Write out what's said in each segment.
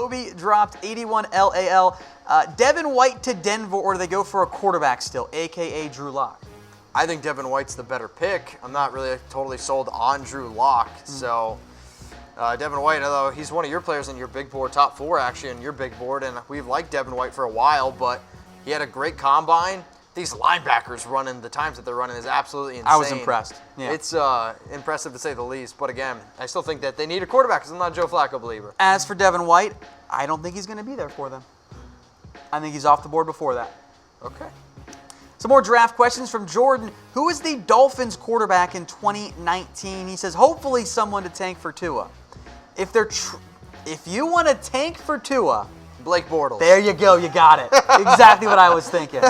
Kobe dropped 81 LAL. Devin White to Denver, or do they go for a quarterback still, a.k.a. Drew Lock? I think Devin White's the better pick. I'm not really totally sold on Drew Lock. So Devin White, although he's one of your players in your big board, top 4 actually in your big board, and we've liked Devin White for a while, but he had a great combine. These linebackers running, the times that they're running is absolutely insane. I was impressed. Yeah. It's impressive to say the least, but again, I still think that they need a quarterback because I'm not a Joe Flacco believer. As for Devin White, I don't think he's going to be there for them. I think he's off the board before that. Okay. Some more draft questions from Jordan. Who is the Dolphins quarterback in 2019? He says, hopefully someone to tank for Tua. If you want to tank for Tua, Blake Bortles. There you go. You got it. Exactly what I was thinking.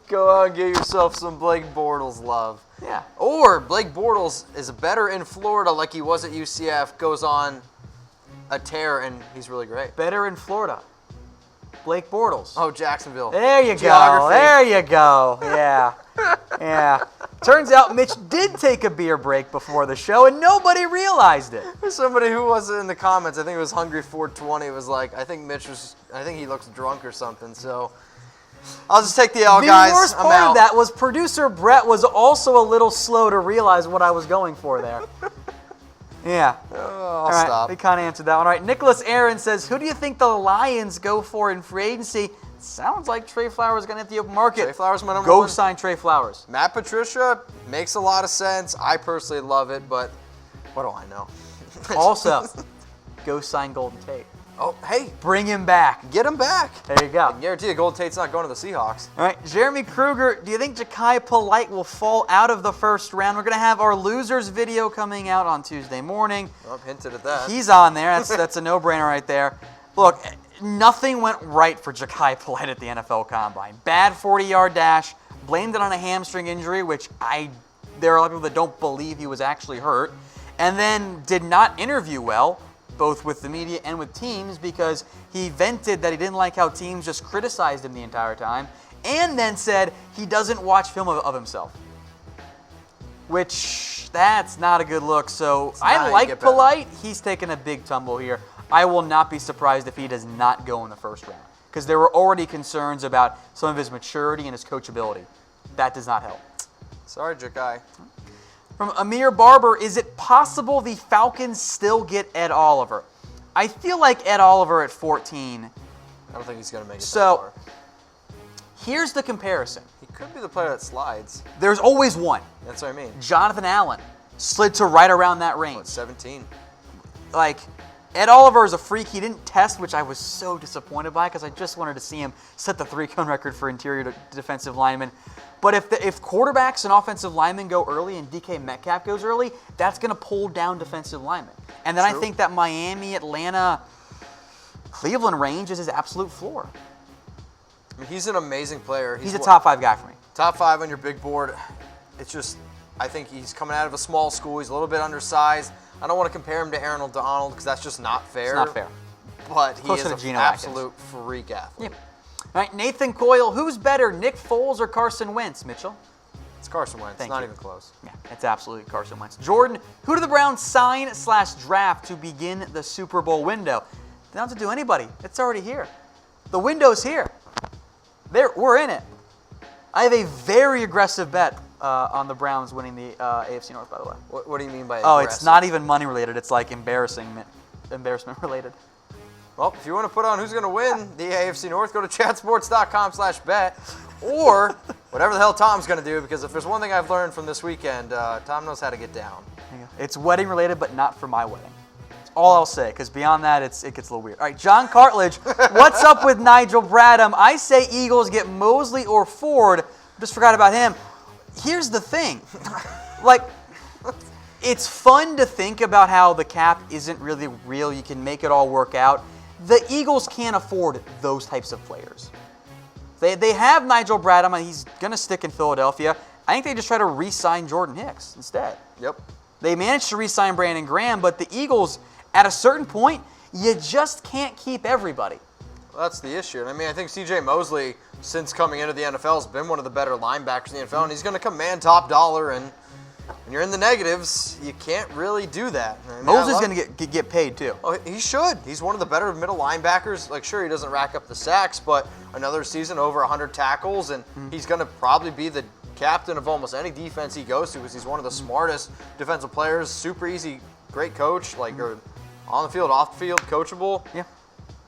Go out and get yourself some Blake Bortles love. Yeah. Or Blake Bortles is better in Florida like he was at UCF, goes on a tear, and he's really great. Better in Florida. Blake Bortles. Oh, Jacksonville. There you Geography. go. There you go. Yeah. Yeah. Turns out Mitch did take a beer break before the show, and nobody realized it. There's somebody who was in the comments, I think it was Hungry 420, was like, I think he looks drunk or something, so I'll just take the L, guys. The worst I'm part out. of that was producer Brett was also a little slow to realize what I was going for there. Yeah. I'll stop. We kind of answered that one. All right, Nicholas Aaron says, who do you think the Lions go for in free agency? Sounds like Trey Flowers is going to hit the open market. Trey Flowers, my number Go one. sign Trey Flowers. Matt Patricia makes a lot of sense. I personally love it, but what do I know? Also, go sign Golden Tate. Oh, hey. Bring him back. Get him back. There you go. I guarantee you Golden Tate's not going to the Seahawks. All right, Jeremy Kruger, do you think Jachai Polite will fall out of the first round? We're going to have our losers video coming out on Tuesday morning. Well, I've hinted at that. He's on there. That's a no-brainer right there. Look, nothing went right for Jachai Polite at the NFL Combine. Bad 40-yard dash, blamed it on a hamstring injury, which there are a lot of people that don't believe he was actually hurt, and then did not interview well, both with the media and with teams, because he vented that he didn't like how teams just criticized him the entire time, and then said he doesn't watch film of himself. Which, that's not a good look. So I like Polite. He's taken a big tumble here. I will not be surprised if he does not go in the first round, because there were already concerns about some of his maturity and his coachability. That does not help. Sorry, Jachai. From Amir Barber, is it possible the Falcons still get Ed Oliver? I feel like Ed Oliver at 14. I don't think he's going to make it that So, far. Here's the comparison. He could be the player that slides. There's always one. That's what I mean. Jonathan Allen slid to right around that range. What, 17? Like, Ed Oliver is a freak. He didn't test, which I was so disappointed by, because I just wanted to see him set the 3-cone record for interior defensive linemen. But if quarterbacks and offensive linemen go early and DK Metcalf goes early, that's going to pull down defensive linemen. And then True. I think that Miami, Atlanta, Cleveland range is his absolute floor. I mean, he's an amazing player. He's a top 5 guy for me. Top 5 on your big board. It's just, I think he's coming out of a small school. He's a little bit undersized. I don't want to compare him to Aaron Donald because that's just not fair. It's not fair. But he Closer is to an Geno absolute freak athlete. Yep. All right, Nathan Coyle, who's better, Nick Foles or Carson Wentz, Mitchell? It's Carson Wentz. Thank Not you. even close. Yeah, it's absolutely Carson Wentz. Jordan, who do the Browns sign/draft to begin the Super Bowl window? They don't have to do anybody. It's already here. The window's here. We're in it. I have a very aggressive bet on the Browns winning the AFC North, by the way. What do you mean by Oh, aggressive? it's not even money related. It's like embarrassment related. Well, if you want to put on who's going to win the AFC North, go to chatsports.com/bet, or whatever the hell Tom's going to do, because if there's one thing I've learned from this weekend, Tom knows how to get down. It's wedding related, but not for my wedding. That's all I'll say, because beyond that, it gets a little weird. All right, John Cartledge, what's up with Nigel Bradham? I say Eagles get Mosley or Ford. Just forgot about him. Here's the thing. It's fun to think about how the cap isn't really real. You can make it all work out. The Eagles can't afford those types of players. They have Nigel Bradham, and he's going to stick in Philadelphia. I think they just try to re-sign Jordan Hicks instead. Yep. They managed to re-sign Brandon Graham, but the Eagles, at a certain point, you just can't keep everybody. Well, that's the issue. I mean, I think C.J. Mosley, since coming into the NFL, has been one of the better linebackers in the NFL, and he's going to command top dollar, and when you're in the negatives, you can't really do that. I mean, Mosley's going to get paid too. Oh, he should. He's one of the better middle linebackers. Like, sure, he doesn't rack up the sacks, but another season over 100 tackles, and he's going to probably be the captain of almost any defense he goes to because he's one of the smartest defensive players. Super easy, great coach, or on the field, off the field, coachable.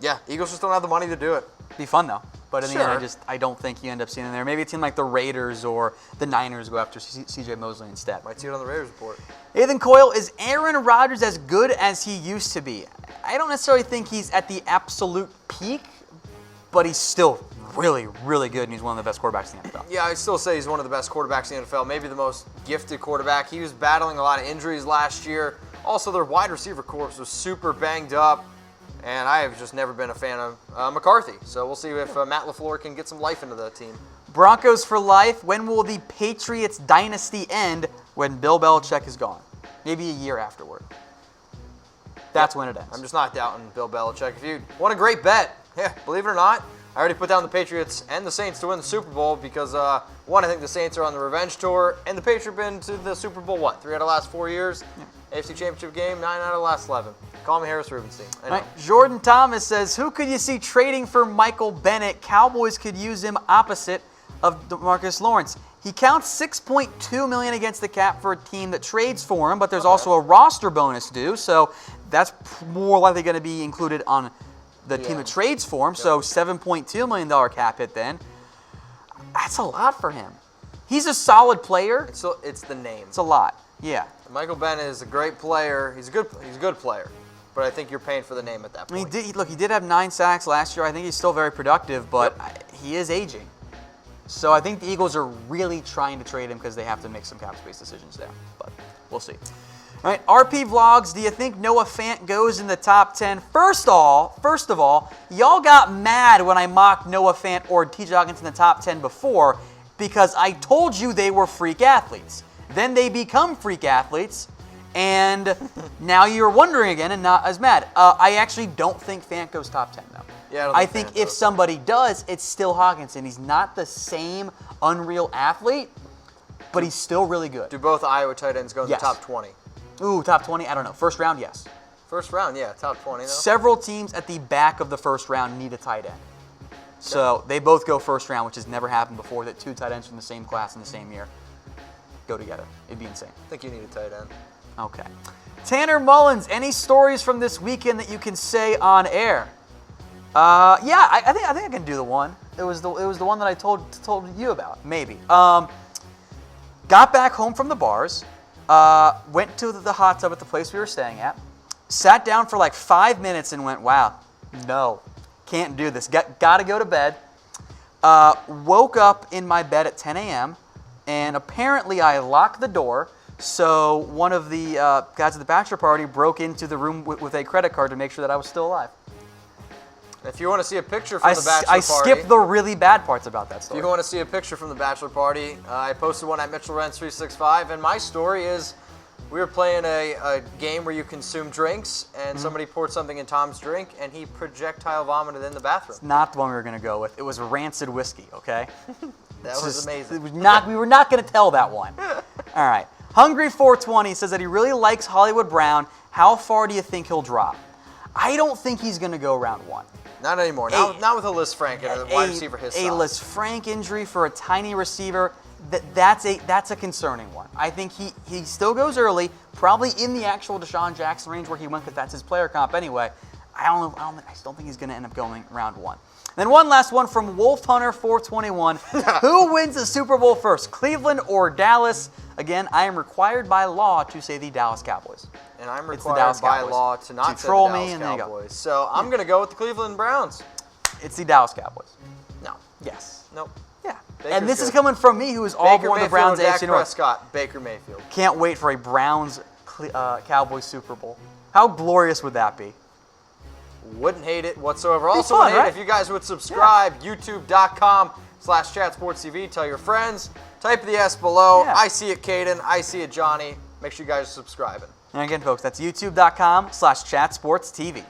Yeah, Eagles just don't have the money to do it. Be fun though. But in the Sure. end, I don't think you end up seeing him there. Maybe a team like the Raiders or the Niners go after C.J. Mosley instead. Might see it on the Raiders report. Ethan Coyle, is Aaron Rodgers as good as he used to be? I don't necessarily think he's at the absolute peak, but he's still really, really good, and he's one of the best quarterbacks in the NFL. Yeah, I still say he's one of the best quarterbacks in the NFL, maybe the most gifted quarterback. He was battling a lot of injuries last year. Also, their wide receiver corps was super banged up. And I have just never been a fan of McCarthy. So we'll see if Matt LaFleur can get some life into the team. Broncos for life. When will the Patriots dynasty end? When Bill Belichick is gone. Maybe a year afterward. That's when it ends. I'm just not doubting Bill Belichick. If you want a great bet, believe it or not, I already put down the Patriots and the Saints to win the Super Bowl because, one, I think the Saints are on the revenge tour, and the Patriots have been to the Super Bowl, 3 out of the last 4 years? AFC Championship game, 9 out of the last 11. Call me Harris Rubenstein. I know. Right. Jordan Thomas says, who could you see trading for Michael Bennett? Cowboys could use him opposite of DeMarcus Lawrence. He counts $6.2 million against the cap for a team that trades for him, but there's also a roster bonus due, so that's more likely going to be included on the team that trades for him. So $7.2 million cap hit then. That's a lot for him. He's a solid player. It's the name. It's a lot. Yeah. Michael Bennett is a great player. He's a good player. But I think you're paying for the name at that point. He did have 9 sacks last year. I think he's still very productive, but he is aging. So I think the Eagles are really trying to trade him because they have to make some cap space decisions there. But we'll see. All right, RP Vlogs, do you think Noah Fant goes in the top 10? First of all, y'all got mad when I mocked Noah Fant or T.J. Hawkins in the top 10 before because I told you they were freak athletes. Then they become freak athletes, and now you're wondering again and not as mad. I actually don't think Fant goes top 10, though. Yeah, I think if somebody does, it's still Hawkinson. He's not the same unreal athlete, but he's still really good. Do both Iowa tight ends go in the top 20? Ooh, top 20? I don't know. First round, yes. First round, yeah, top 20 though. Several teams at the back of the first round need a tight end. So they both go first round, which has never happened before, that 2 tight ends from the same class in the same year go together. It'd be insane. I think you need a tight end. Okay. Tanner Mullins, any stories from this weekend that you can say on air? I think I can do the one. It was the one that I told you about. Maybe. Got back home from the bars. Went to the hot tub at the place we were staying at. Sat down for like 5 minutes and went, wow, no, can't do this. Got to go to bed. Woke up in my bed at 10 a.m. and apparently I locked the door. So one of the guys at the bachelor party broke into the room with a credit card to make sure that I was still alive. If you want to see a picture from the bachelor I party, skipped the really bad parts about that story. If you want to see a picture from the bachelor party, I posted one at Mitchell Renz 365, and my story is we were playing a game where you consume drinks, and somebody poured something in Tom's drink, and he projectile vomited in the bathroom. It's not the one we were going to go with. It was rancid whiskey, okay? That was amazing. We were not going to tell that one. All right. Hungry 420 says that he really likes Hollywood Brown. How far do you think he'll drop? I don't think he's going to go round 1. Not anymore. Not with a Liz Frank and a wide receiver his size. A Liz Frank injury for a tiny receiver, that's a concerning one. I think he still goes early, probably in the actual Deshaun Jackson range where he went because that's his player comp anyway. I just don't think he's going to end up going round 1. Then one last one from Wolf Hunter 421. Who wins the Super Bowl first, Cleveland or Dallas? Again, I am required by law to say the Dallas Cowboys. And I'm required by law to not say the Dallas Cowboys. So I'm going to go with the Cleveland Browns. It's the Dallas Cowboys. No. Yes. Nope. Yeah. Baker's and this good. is coming from me, who is all born the Browns AFC North. Prescott, Baker Mayfield. Can't wait for a Browns Cowboys Super Bowl. How glorious would that be? Wouldn't hate it whatsoever. Also, fun, right? If you guys would subscribe, youtube.com/chatsportstv. Tell your friends. Type the S below. Yeah. I see it, Caden. I see it, Johnny. Make sure you guys are subscribing. And again, folks, that's youtube.com/chatsportstv.